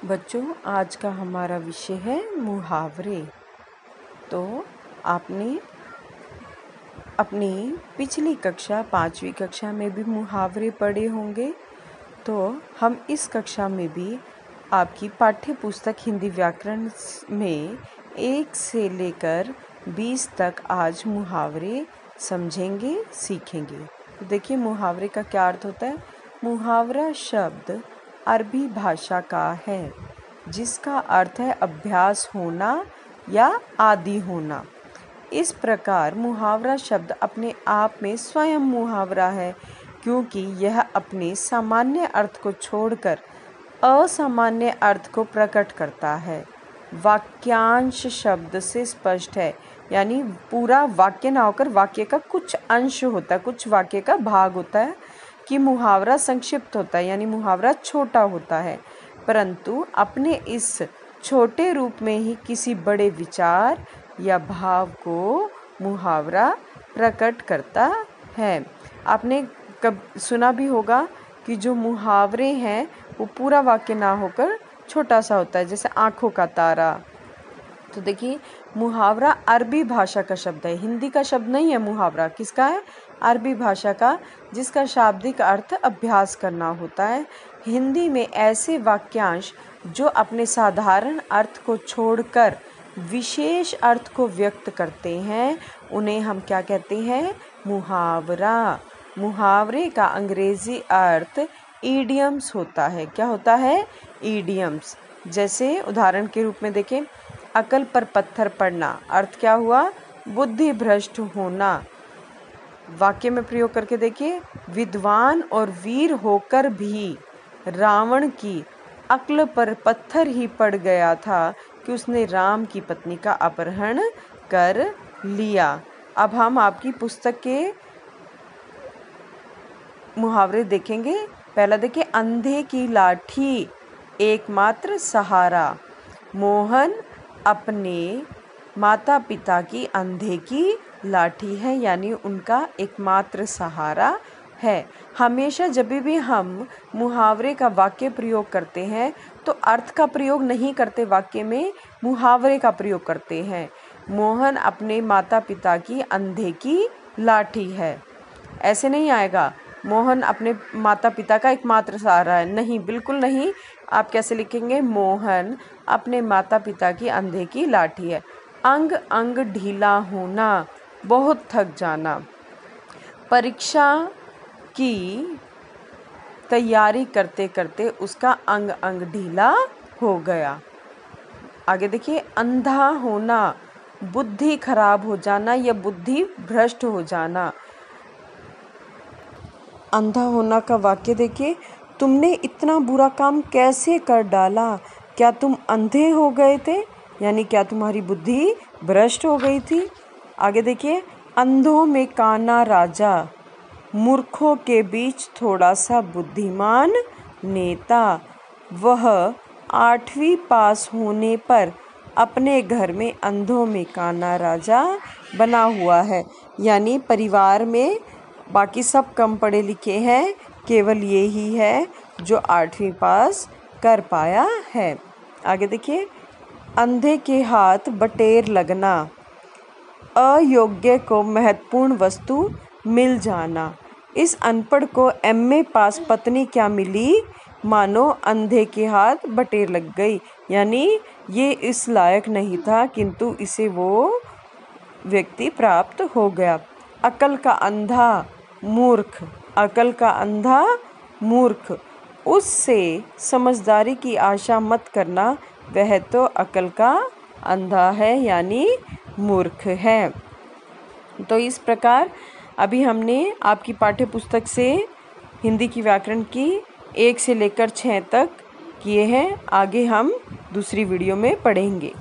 बच्चों, आज का हमारा विषय है मुहावरे। तो आपने अपनी पिछली कक्षा 5वीं कक्षा में भी मुहावरे पढ़े होंगे। तो हम इस कक्षा में भी आपकी पाठ्य पुस्तक हिंदी व्याकरण में 1 से लेकर 20 तक आज मुहावरे समझेंगे, सीखेंगे। तो देखिए, मुहावरे का क्या अर्थ होता है। मुहावरा शब्द अरबी भाषा का है जिसका अर्थ है अभ्यास होना या आदी होना। इस प्रकार मुहावरा शब्द अपने आप में स्वयं मुहावरा है, क्योंकि यह अपने सामान्य अर्थ को छोड़कर असामान्य अर्थ को प्रकट करता है। वाक्यांश शब्द से स्पष्ट है, यानी पूरा वाक्य ना होकर वाक्य का कुछ अंश होता है, कुछ वाक्य का भाग होता है कि मुहावरा संक्षिप्त होता है, यानी मुहावरा छोटा होता है, परंतु अपने इस छोटे रूप में ही किसी बड़े विचार या भाव को मुहावरा प्रकट करता है। आपने कब सुना भी होगा कि जो मुहावरे हैं वो पूरा वाक्य ना होकर छोटा सा होता है, जैसे आँखों का तारा। तो देखिए, मुहावरा अरबी भाषा का शब्द है, हिंदी का शब्द नहीं है। मुहावरा किसका है? अरबी भाषा का, जिसका शाब्दिक अर्थ अभ्यास करना होता है। हिंदी में ऐसे वाक्यांश जो अपने साधारण अर्थ को छोड़कर विशेष अर्थ को व्यक्त करते हैं, उन्हें हम क्या कहते हैं? मुहावरा। मुहावरे का अंग्रेजी अर्थ ईडियम्स होता है। क्या होता है? ईडियम्स। जैसे उदाहरण के रूप में देखें, अकल पर पत्थर पड़ना, अर्थ क्या हुआ? बुद्धि भ्रष्ट होना। वाक्य में प्रयोग करके देखिए, विद्वान और वीर होकर भी रावण की अक्ल पर पत्थर ही पड़ गया था कि उसने राम की पत्नी का अपहरण कर लिया। अब हम आपकी पुस्तक के मुहावरे देखेंगे। पहला देखिए, अंधे की लाठी एकमात्र सहारा। मोहन अपने माता पिता की अंधे की लाठी है, यानी उनका एकमात्र सहारा है। हमेशा जब भी हम मुहावरे का वाक्य प्रयोग करते हैं तो अर्थ का प्रयोग नहीं करते, वाक्य में मुहावरे का प्रयोग करते हैं। मोहन अपने माता पिता की अंधे की लाठी है, ऐसे नहीं आएगा। मोहन अपने माता पिता का एकमात्र सहारा है, नहीं, बिल्कुल नहीं। आप कैसे लिखेंगे? मोहन अपने माता पिता की अंधे की लाठी है। अंग अंग ढीला होना, बहुत थक जाना। परीक्षा की तैयारी करते करते उसका अंग अंग ढीला हो गया। आगे देखिए, अंधा होना, बुद्धि खराब हो जाना या बुद्धि भ्रष्ट हो जाना। अंधा होना का वाक्य देखिए, तुमने इतना बुरा काम कैसे कर डाला? क्या तुम अंधे हो गए थे? यानी क्या तुम्हारी बुद्धि भ्रष्ट हो गई थी? आगे देखिए, अंधों में काना राजा, मूर्खों के बीच थोड़ा सा बुद्धिमान नेता। वह 8वीं पास होने पर अपने घर में अंधों में काना राजा बना हुआ है, यानी परिवार में बाकी सब कम पढ़े लिखे हैं, केवल ये ही है जो 8वीं पास कर पाया है। आगे देखिए, अंधे के हाथ बटेर लगना, अयोग्य को महत्वपूर्ण वस्तु मिल जाना। इस अनपढ़ को MA पास पत्नी क्या मिली? मानो अंधे के हाथ बटेर लग गई, यानी ये इस लायक नहीं था किंतु इसे वो व्यक्ति प्राप्त हो गया। अकल का अंधा मूर्ख, अकल का अंधा मूर्ख, उससे समझदारी की आशा मत करना, वह तो अकल का अंधा है, यानी मूर्ख है। तो इस प्रकार अभी हमने आपकी पाठ्य पुस्तक से हिंदी की व्याकरण की 1 से लेकर 6 तक किए हैं। आगे हम दूसरी वीडियो में पढ़ेंगे।